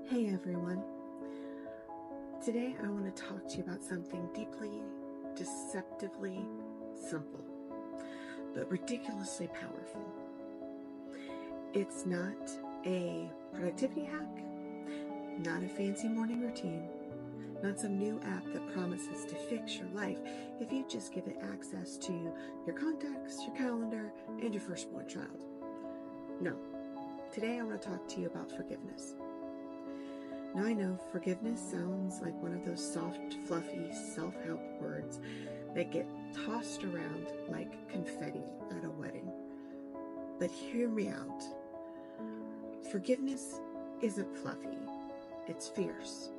Hey everyone. Today I want to talk to you about something deeply, deceptively simple, but ridiculously powerful. It's not a productivity hack, not a fancy morning routine, not some new app that promises to fix your life if you just give it access to your contacts, your calendar, and your firstborn child. No. Today I want to talk to you about forgiveness. Now I know forgiveness sounds like one of those soft, fluffy, self-help words that get tossed around like confetti at a wedding. But hear me out. Forgiveness isn't fluffy. It's fierce.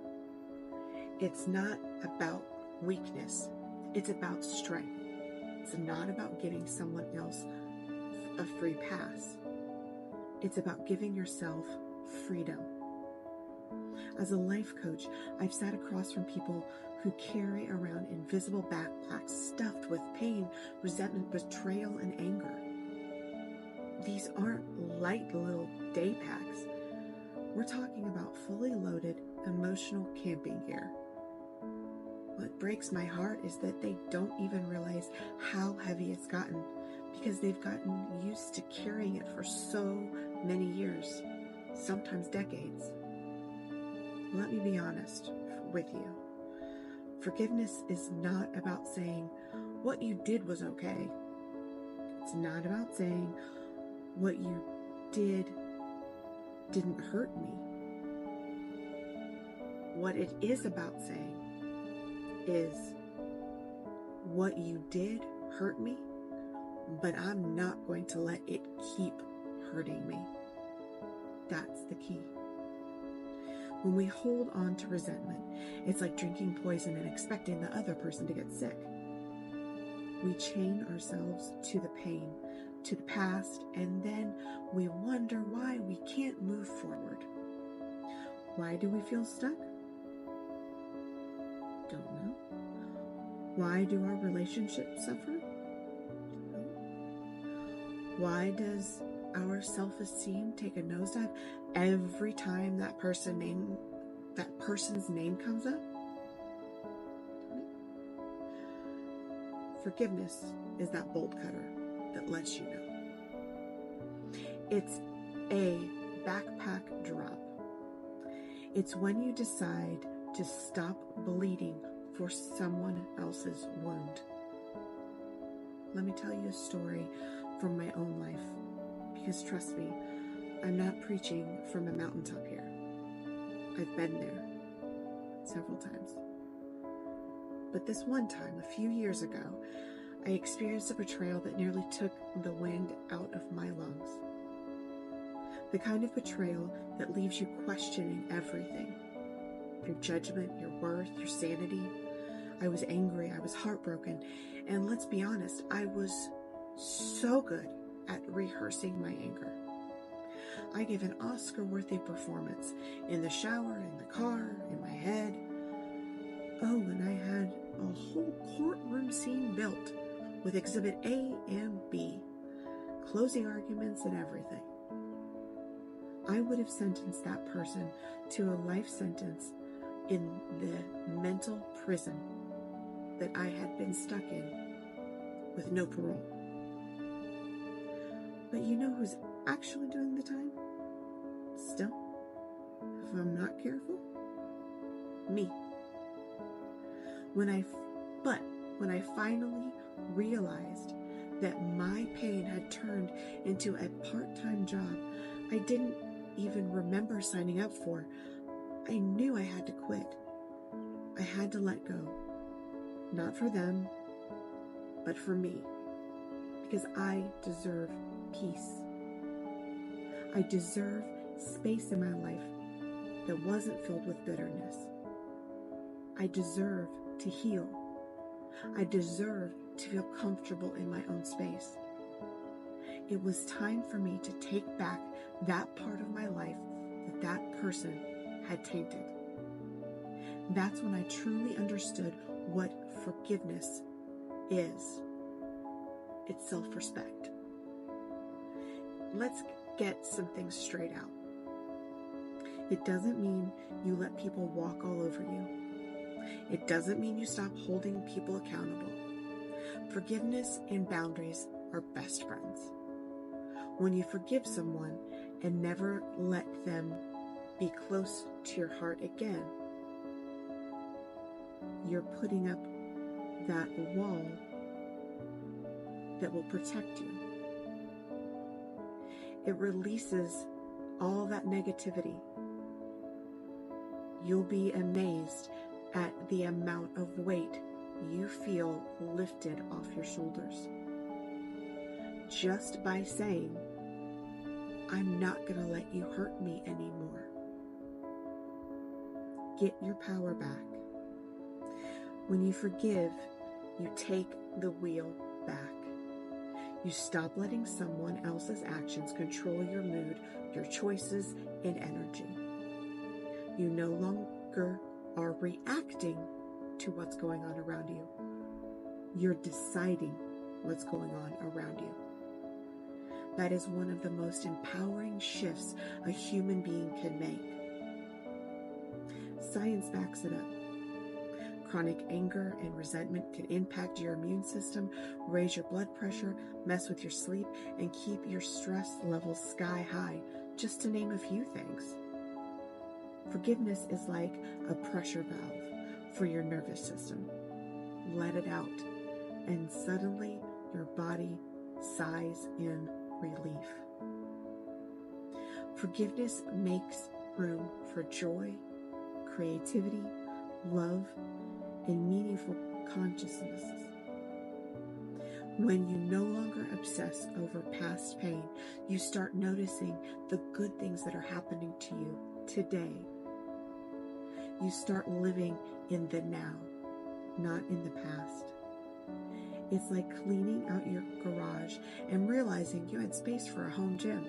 It's not about weakness. It's about strength. It's not about giving someone else a free pass. It's about giving yourself freedom. As a life coach, I've sat across from people who carry around invisible backpacks stuffed with pain, resentment, betrayal, and anger. These aren't light little day packs. We're talking about fully loaded emotional camping gear. What breaks my heart is that they don't even realize how heavy it's gotten because they've gotten used to carrying it for so many years, sometimes decades. Let me be honest with you. Forgiveness is not about saying what you did was okay. It's not about saying what you did didn't hurt me. What it is about saying is what you did hurt me, but I'm not going to let it keep hurting me. That's the key. When we hold on to resentment, it's like drinking poison and expecting the other person to get sick. We chain ourselves to the pain, to the past, and then we wonder why we can't move forward. Why do we feel stuck? Don't know. Why do our relationships suffer? Why does our self-esteem take a nosedive every time that person's name comes up? Forgiveness is that bolt cutter that lets you know. It's a backpack drop. It's when you decide to stop bleeding for someone else's wound. Let me tell you a story from my own life. Because trust me, I'm not preaching from a mountaintop here. I've been there several times. But this one time, a few years ago, I experienced a betrayal that nearly took the wind out of my lungs. The kind of betrayal that leaves you questioning everything. Your judgment, your worth, your sanity. I was angry, I was heartbroken, and let's be honest, I was so good at rehearsing my anger. I gave an Oscar-worthy performance in the shower, in the car, in my head. Oh, and I had a whole courtroom scene built with Exhibit A and B, closing arguments and everything. I would have sentenced that person to a life sentence in the mental prison that I had been stuck in with no parole. But you know who's actually doing the time? Still, if I'm not careful, me. When I finally realized that my pain had turned into a part-time job I didn't even remember signing up for, I knew I had to quit. I had to let go. Not for them, but for me. Because I deserve peace. I deserve space in my life that wasn't filled with bitterness. I deserve to heal. I deserve to feel comfortable in my own space. It was time for me to take back that part of my life that person had tainted. That's when I truly understood what forgiveness is. It's self-respect. Let's get some things straight out. It doesn't mean you let people walk all over you. It doesn't mean you stop holding people accountable. Forgiveness and boundaries are best friends. When you forgive someone and never let them be close to your heart again, you're putting up that wall that will protect you. It releases all that negativity. You'll be amazed at the amount of weight you feel lifted off your shoulders. Just by saying, I'm not going to let you hurt me anymore. Get your power back. When you forgive, you take the wheel back. You stop letting someone else's actions control your mood, your choices, and energy. You no longer are reacting to what's going on around you. You're deciding what's going on around you. That is one of the most empowering shifts a human being can make. Science backs it up. Chronic anger and resentment can impact your immune system, raise your blood pressure, mess with your sleep, and keep your stress levels sky high, just to name a few things. Forgiveness is like a pressure valve for your nervous system. Let it out, and suddenly your body sighs in relief. Forgiveness makes room for joy, creativity, love, and meaningful consciousnesses. When you no longer obsess over past pain, you start noticing the good things that are happening to you today. You start living in the now, not in the past. It's like cleaning out your garage and realizing you had space for a home gym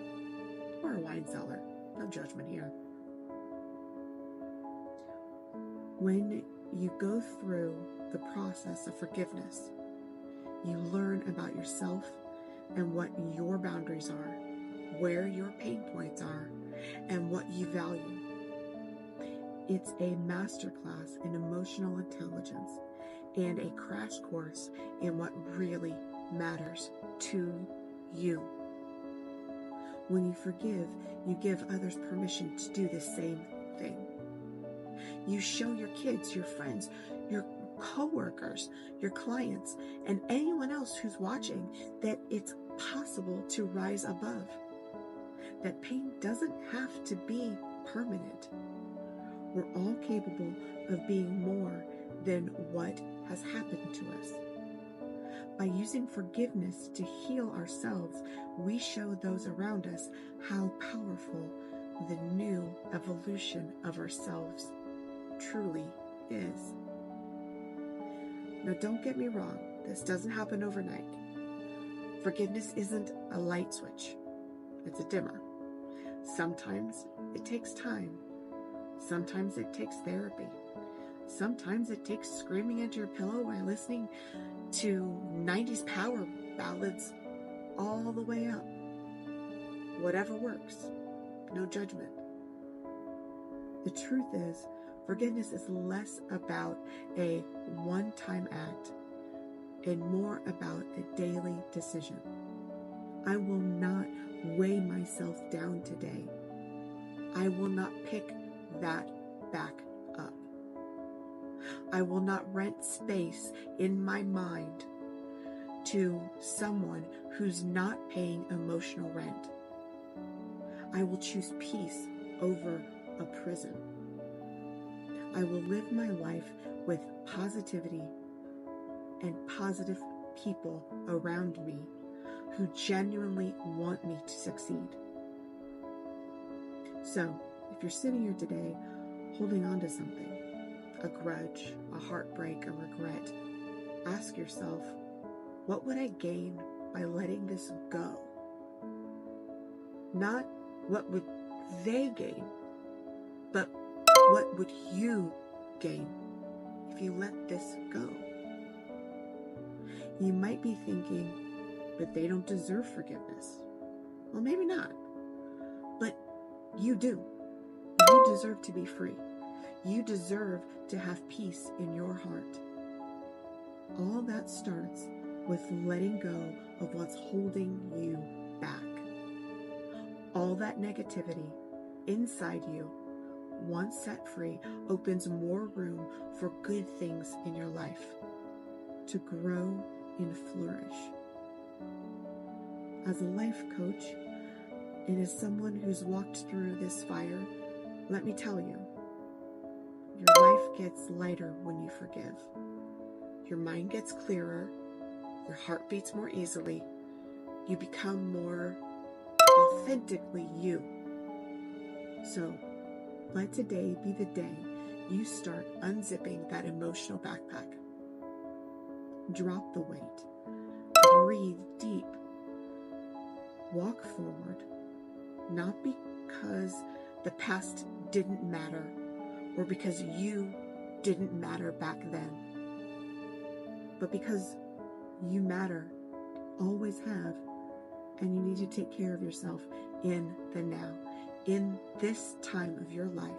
or a wine cellar. No judgment here. When you go through the process of forgiveness, you learn about yourself and what your boundaries are, where your pain points are, and what you value. It's a masterclass in emotional intelligence and a crash course in what really matters to you. When you forgive, you give others permission to do the same thing. You show your kids, your friends, your coworkers, your clients, and anyone else who's watching that it's possible to rise above. That pain doesn't have to be permanent. We're all capable of being more than what has happened to us. By using forgiveness to heal ourselves, we show those around us how powerful the new evolution of ourselves truly is. Now, don't get me wrong, this doesn't happen overnight. Forgiveness isn't a light switch, it's a dimmer. Sometimes it takes time. Sometimes it takes therapy. Sometimes it takes screaming into your pillow while listening to 90s power ballads all the way up. Whatever works, no judgment. The truth is, forgiveness is less about a one-time act and more about a daily decision. I will not weigh myself down today. I will not pick that back up. I will not rent space in my mind to someone who's not paying emotional rent. I will choose peace over a prison. I will live my life with positivity and positive people around me who genuinely want me to succeed. So, if you're sitting here today holding on to something, a grudge, a heartbreak, a regret, ask yourself, what would I gain by letting this go? Not what would they gain, but what would you gain if you let this go? You might be thinking, but they don't deserve forgiveness. Well, maybe not, but you do. You deserve to be free. You deserve to have peace in your heart. All that starts with letting go of what's holding you back. All that negativity inside you, once set free, opens more room for good things in your life to grow and flourish. As a life coach and as someone who's walked through this fire, let me tell you, your life gets lighter when you forgive. Your mind gets clearer, your heart beats more easily, you become more authentically you. So let today be the day you start unzipping that emotional backpack. Drop the weight. Breathe deep. Walk forward, not because the past didn't matter or because you didn't matter back then, but because you matter, always have, and you need to take care of yourself in the now. In this time of your life,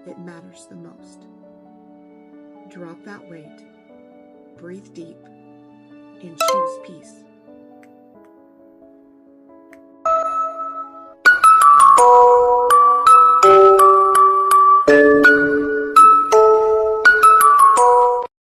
it matters the most. Drop that weight, breathe deep, and choose peace.